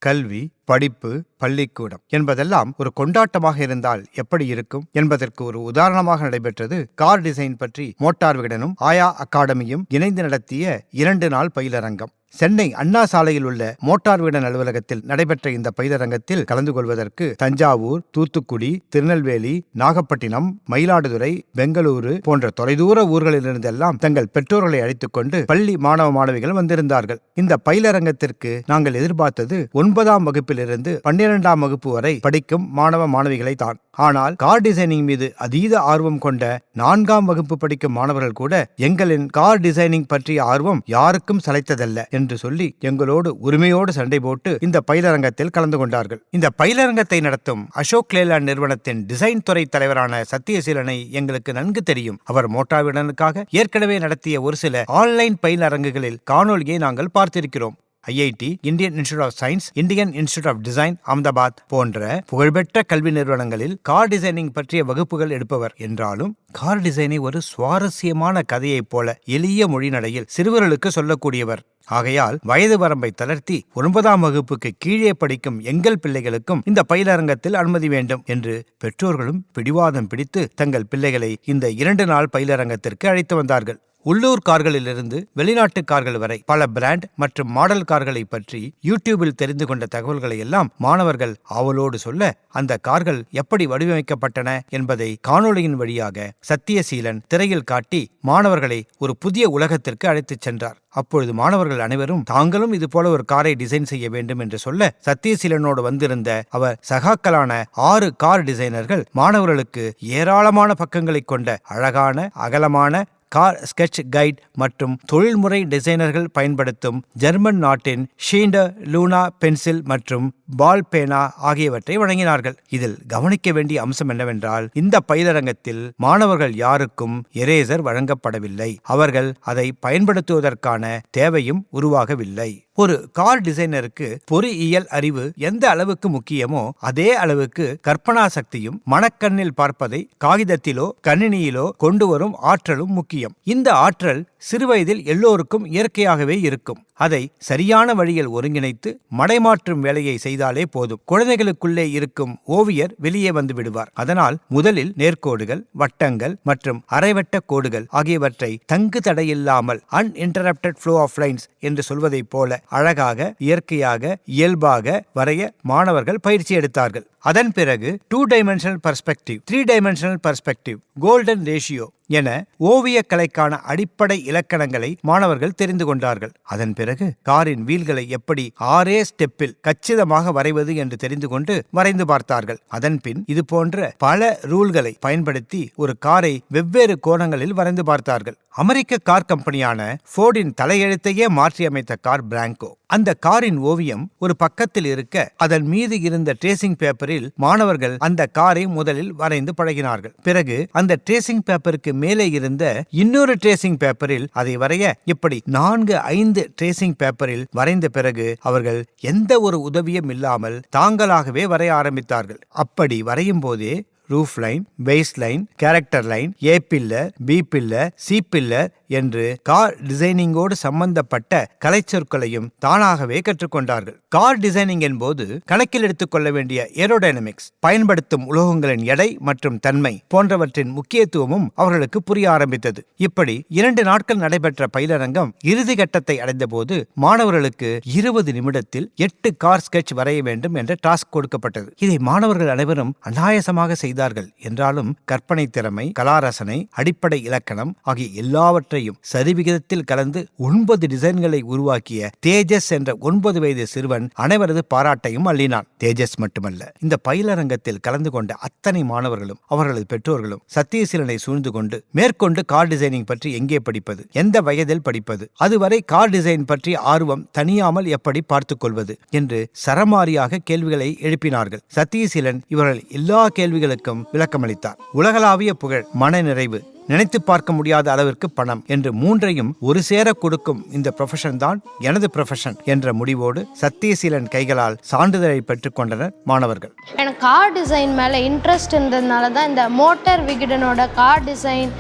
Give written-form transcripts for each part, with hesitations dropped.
கல்வி, படிப்பு, பள்ளிக்கூடம் என்பதெல்லாம் ஒரு கொண்டாட்டமாக இருந்தால் எப்படி இருக்கும் என்பதற்கு ஒரு உதாரணமாக நடைபெற்றது கார் டிசைன் பற்றி மோட்டார் விகடனும் ஆயா அகாடமியும் இணைந்து நடத்திய 2 நாள் பயிலரங்கம். சென்னை அண்ணா சாலையில் உள்ள மோட்டார் விகடன் அலுவலகத்தில் நடைபெற்ற இந்த பயிலரங்கத்தில் கலந்து கொள்வதற்கு தஞ்சாவூர், தூத்துக்குடி, திருநெல்வேலி, நாகப்பட்டினம், மயிலாடுதுறை, பெங்களூரு போன்ற தொலைதூர ஊர்களிலிருந்தெல்லாம் தங்கள் பெற்றோர்களை அழைத்துக் கொண்டு பள்ளி மாணவ மாணவிகள் வந்திருந்தார்கள். இந்த பயிலரங்கத்திற்கு நாங்கள் எதிர்பார்த்தது 9ஆம் வகுப்பிலிருந்து 12ஆம் வகுப்பு வரை படிக்கும் மாணவ மாணவிகளை தான். ஆனால் கார் டிசைனிங் மீது அதீத ஆர்வம் கொண்ட 4ஆம் வகுப்பு படிக்கும் மாணவர்கள் கூட எங்களின் கார் டிசைனிங் பற்றிய ஆர்வம் யாருக்கும் சளைத்ததல்ல என்று சொல்லி எங்களோடு உரிமையோடு சண்டை போட்டு இந்த பயிலரங்கத்தில் கலந்து கொண்டார்கள். இந்த பயிலரங்கத்தை நடத்தும் அசோக் லேலாண்ட் நிறுவனத்தின் டிசைன் துறை தலைவரான சத்தியசீலனை எங்களுக்கு நன்கு தெரியும். அவர் மோட்டார் விகடனுக்காக ஏற்கனவே நடத்திய ஒரு சில ஆன்லைன் பயிலரங்குகளில் காணொலியை நாங்கள் பார்த்திருக்கிறோம். IIT, Indian institute of science, Indian institute of design, Ahmedabad போன்ற புகழ்பெற்ற கல்வி நிறுவனங்களில் கார் டிசைனிங் பற்றிய வகுப்புகள் எடுப்பவர் என்றாலும் கார் டிசைனை ஒரு சுவாரஸ்யமான கதையைப் போல எளிய மொழி நடையில் சிறுவர்களுக்கு சொல்லக்கூடியவர். ஆகையால் வயது வரம்பை தளர்த்தி 9ஆம் வகுப்புக்கு கீழே படிக்கும் எங்கள் பிள்ளைகளுக்கும் இந்த பயிலரங்கத்தில் அனுமதி வேண்டும் என்று பெற்றோர்களும் பிடிவாதம் பிடித்து தங்கள் பிள்ளைகளை இந்த 2 நாள் பயிலரங்கத்திற்கு அழைத்து வந்தார்கள். உள்ளூர் கார்களிலிருந்து வெளிநாட்டு கார்கள் வரை பல பிராண்ட் மற்றும் மாடல் கார்களை பற்றி யூடியூபில் தெரிந்து கொண்ட தகவல்களை எல்லாம் மாணவர்கள் ஆவலோடு சொல்ல அந்த கார்கள் எப்படி வடிவமைக்கப்பட்டன என்பதை காணொளியின் வழியாக சத்தியசீலன் திரையில் காட்டி மாணவர்களை ஒரு புதிய உலகத்திற்கு அழைத்துச் சென்றார். அப்பொழுது மாணவர்கள் அனைவரும் தாங்களும் இது போல ஒரு காரை டிசைன் செய்ய வேண்டும் என்று சொல்ல சத்தியசீலனோடு வந்திருந்த அவர் சகாக்களான 6 கார் டிசைனர்கள் மாணவர்களுக்கு ஏராளமான பக்கங்களை கொண்ட அழகான அகலமான கார் ஸ்கெட்ச் கைட் மற்றும் தொழில்முறை டிசைனர்கள் பயன்படுத்தும் ஜெர்மன் நாட்டின் ஷீண்டர் லூனா பென்சில் மற்றும் பால் பேனா ஆகியவற்றை வழங்கினார்கள். இதில் கவனிக்க வேண்டிய அம்சம் என்னவென்றால் இந்த பயிலரங்கத்தில் மாணவர்கள் யாருக்கும் எரேசர் வழங்கப்படவில்லை. அவர்கள் அதை பயன்படுத்துவதற்கான தேவையும் உருவாகவில்லை. ஒரு கார் டிசைனருக்கு பொறியியல் அறிவு எந்த அளவுக்கு முக்கியமோ அதே அளவுக்கு கற்பனா சக்தியும் மனக்கண்ணில் பார்ப்பதை காகிதத்திலோ கணினியிலோ கொண்டு வரும் ஆற்றலும் முக்கியம். இந்த ஆற்றல் சிறுவயதில் எல்லோருக்கும் இயற்கையாகவே இருக்கும். அதை சரியான வழியில் ஒருங்கிணைத்து மடைமாற்றும் வேலையை செய்தாலே போதும். குழந்தைகளுக்குள்ளே இருக்கும் ஓவியர் வெளியே வந்து விடுவார். அதனால் முதலில் நேர்கோடுகள், வட்டங்கள் மற்றும் அரைவட்ட கோடுகள் ஆகியவற்றை தங்கு தடையில்லாமல் அன்இன்டரப்டட் ஃப்ளோ ஆஃப் லைன்ஸ் என்று சொல்வதைப் போல அழகாக, இயற்கையாக, இயல்பாக வரைய மாணவர்கள் பயிற்சி எடுத்தார்கள். அதன் பிறகு 2 dimensional perspective, 3 dimensional perspective, golden ratio என ஓவிய கலைக்கான அடிப்படை இலக்கணங்களை மாணவர்கள் தெரிந்து கொண்டார்கள். அதன் பிறகு காரின் வீல்களை எப்படி 6 ஸ்டெப்பில் கச்சிதமாக வரைவது என்று தெரிந்து கொண்டு வரைந்து பார்த்தார்கள். அதன் பின் இது போன்ற பல ரூல்களை பயன்படுத்தி ஒரு காரை வெவ்வேறு கோணங்களில் வரைந்து பார்த்தார்கள். அமெரிக்க கார் கம்பெனியான ஃபோர்டின் தலையெழுத்தையே மாற்றி அமைத்த கார் பிராங்கோ. அந்த காரின் ஓவியம் ஒரு பக்கத்தில் இருக்க அதன் மீது இருந்த ட்ரேசிங் பேப்பரில் மாணவர்கள் அந்த காரை முதலில் வரைந்து பழகினார்கள். பிறகு அந்த ட்ரேசிங் பேப்பருக்கு மேலே இருந்த இன்னொரு ட்ரேசிங் பேப்பரில் அதை வரைய இப்படி 4-5 ட்ரேசிங் பேப்பரில் வரைந்த பிறகு அவர்கள் எந்த ஒரு உதவியும் இல்லாமல் தாங்களாகவே வரைய ஆரம்பித்தார்கள். அப்படி வரையும் போதே roof line, base line, character line, A pillar, B pillar, C pillar என்று கார் டிசைனிங்கோடு சம்பந்தப்பட்ட கலைச்சொற்களையும் தானாகவே கற்றுக்கொண்டார்கள். கார் டிசைனிங் என்போது கணக்கில் எடுத்துக்கொள்ள வேண்டிய ஏரோடைனமிக்ஸ், பயன்படுத்தும் உலோகங்களின் எடை மற்றும் தன்மை போன்றவற்றின் முக்கியத்துவமும் அவர்களுக்கு புரிய ஆரம்பித்தது. இப்படி 2 நாட்கள் நடைபெற்ற பயிலரங்கம் இறுதி கட்டத்தை அடைந்த போது மாணவர்களுக்கு 20 நிமிடத்தில் 8 கார் ஸ்கெட்ச் வரைய வேண்டும் என்ற டாஸ்க் கொடுக்கப்பட்டது. இதை மாணவர்கள் அனைவரும் அநாயசமாக செய்தார்கள். என்றாலும் கற்பனை திறமை, கலாரசனை, அடிப்படை இலக்கணம் ஆகிய எல்லாவற்றையும் சரிவிகிதத்தில் கலந்து 9 டிசைன்களை உருவாக்கிய தேஜஸ் என்ற 9 வயது சிறுவன் அனைவரது பாராட்டையும் அள்ளினான். தேஜஸ் மட்டுமல்ல, இந்த பயிலரங்கத்தில் கலந்து கொண்ட அத்தனை மாணவர்களும் அவர்களது பெற்றோர்களும் சத்தியசீலனை சூழ்ந்து கொண்டு மேற்கொண்டு கார் டிசைனிங் பற்றி எங்கே படிப்பது, எந்த வயதில் படிப்பது, அதுவரை கார் டிசைன் பற்றி ஆர்வம் தனியாமல் எப்படி பார்த்துக் கொள்வது என்று சரமாரியாக கேள்விகளை எழுப்பினார்கள். சத்தியசீலன் இவர்கள் எல்லா கேள்விகளுக்கும் விளக்கமளித்தார். உலகளாவிய புகழ், மன நிறைவு, நினைத்து பார்க்க முடியாத அளவிற்கு பணம் என்று 3ஐயும் ஒரு சேர கொடுக்கும் இந்த ப்ரொஃபஷன் தான் எனது ப்ரொஃபஷன் என்ற முடிவோடு சத்தியசீலன் கைகளால் சான்றிதழை பெற்றுக் கொண்டனர் மாணவர்கள். எனக்கு கார் டிசைன் மேலே இன்ட்ரெஸ்ட் இருந்ததுனால தான் இந்த மோட்டார் விகடனோட கார் டிசைன்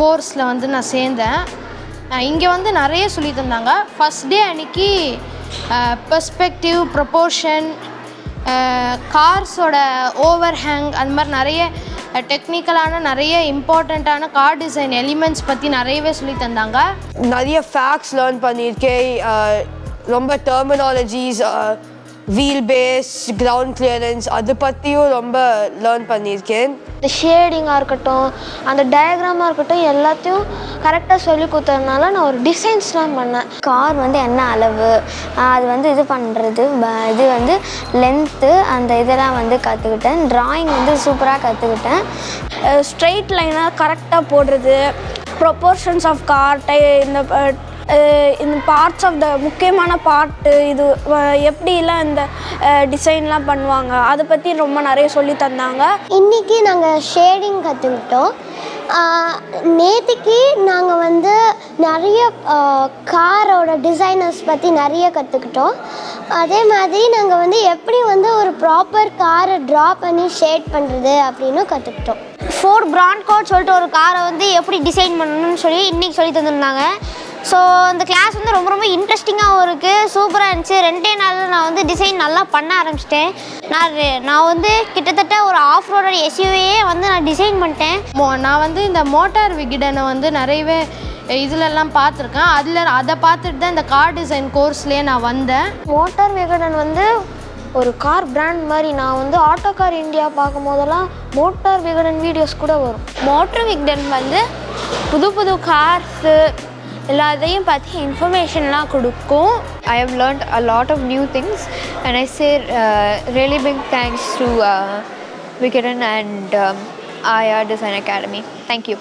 கோர்ஸில் நான் சேர்ந்தேன். இங்கே நிறைய சொல்லி தந்தாங்க. ஃபஸ்ட் டே அன்னைக்கு பெர்ஸ்பெக்டிவ், ப்ரொபோர்ஷன், கார்ஸோட ஓவர் ஹேங், அந்த மாதிரி நிறைய டெக்னிக்கலான நிறைய இம்பார்ட்டண்ட்டான கார் டிசைன் எலிமெண்ட்ஸ் பற்றி நிறையவே சொல்லி தந்தாங்க. நிறைய ஃபேக்ட்ஸ் லேர்ன் பண்ணியிருக்கேன். ரொம்ப terminologies, wheel base, ground clearance அது பற்றியும் ரொம்ப லேர்ன் பண்ணியிருக்கேன். இந்த ஷேடிங்காக இருக்கட்டும், அந்த டயக்ராமாக இருக்கட்டும், எல்லாத்தையும் கரெக்டாக சொல்லி கொடுத்ததுனால நான் ஒரு டிசைன்ஸ்லாம் பண்ணேன். கார் வந்து என்ன அளவு, அது வந்து இது பண்ணுறது, இது வந்து லென்த்து, அந்த இதெல்லாம் வந்து கற்றுக்கிட்டேன். ட்ராயிங் வந்து சூப்பராக கற்றுக்கிட்டேன். ஸ்ட்ரெயிட் லைனாக கரெக்டாக போடுறது, ப்ரொப்போர்ஷன்ஸ் ஆஃப் கார், இந்த பார்ட்ஸ் ஆஃப் த முக்கியமான பார்ட்டு, இது எப்படிலாம் இந்த டிசைன்லாம் பண்ணுவாங்க அதை பற்றி ரொம்ப நிறைய சொல்லி தந்தாங்க. இன்றைக்கி நாங்கள் ஷேடிங் கற்றுக்கிட்டோம். நேற்றுக்கு நாங்கள் வந்து நிறைய காரோட டிசைனர்ஸ் பற்றி நிறைய கற்றுக்கிட்டோம். அதே மாதிரி நாங்கள் வந்து எப்படி வந்து ஒரு ப்ராப்பர் காரை ட்ரா பண்ணி ஷேட் பண்ணுறது அப்படின்னு கற்றுக்கிட்டோம். ஃபோர்ட் பிராண்ட் கோட் சொல்லிட்டு ஒரு காரை வந்து எப்படி டிசைன் பண்ணணும்னு சொல்லி இன்றைக்கி சொல்லி தந்துருந்தாங்க. ஸோ இந்த கிளாஸ் வந்து ரொம்ப ரொம்ப இன்ட்ரெஸ்டிங்காகவும் இருக்குது, சூப்பராக இருந்துச்சு. 2 நாளில் நான் வந்து டிசைன் நல்லா பண்ண ஆரம்பிச்சிட்டேன். நான் வந்து கிட்டத்தட்ட ஒரு ஆஃப் ரோடர் எஸ்யூவியே வந்து நான் டிசைன் பண்ணிட்டேன். நான் வந்து இந்த மோட்டார் விகிடனை வந்து நிறையவே இதிலெல்லாம் பார்த்துருக்கேன். அதை பார்த்துட்டு தான் இந்த கார் டிசைன் கோர்ஸ்லேயே நான் வந்தேன். மோட்டார் விகடன் வந்து ஒரு கார் பிராண்ட் மாதிரி. நான் வந்து ஆட்டோ கார் இந்தியா பார்க்கும் போதெல்லாம் மோட்டார் விகடன் வீடியோஸ் கூட வரும். மோட்டார் விகடன் வந்து புது புது கார்ஸு எல்லாத்தையும் பற்றி இன்ஃபர்மேஷன்லாம் கொடுக்கும். I have learned a lot of new things and I say really big thanks to Vikatan and IR Design Academy. Thank you.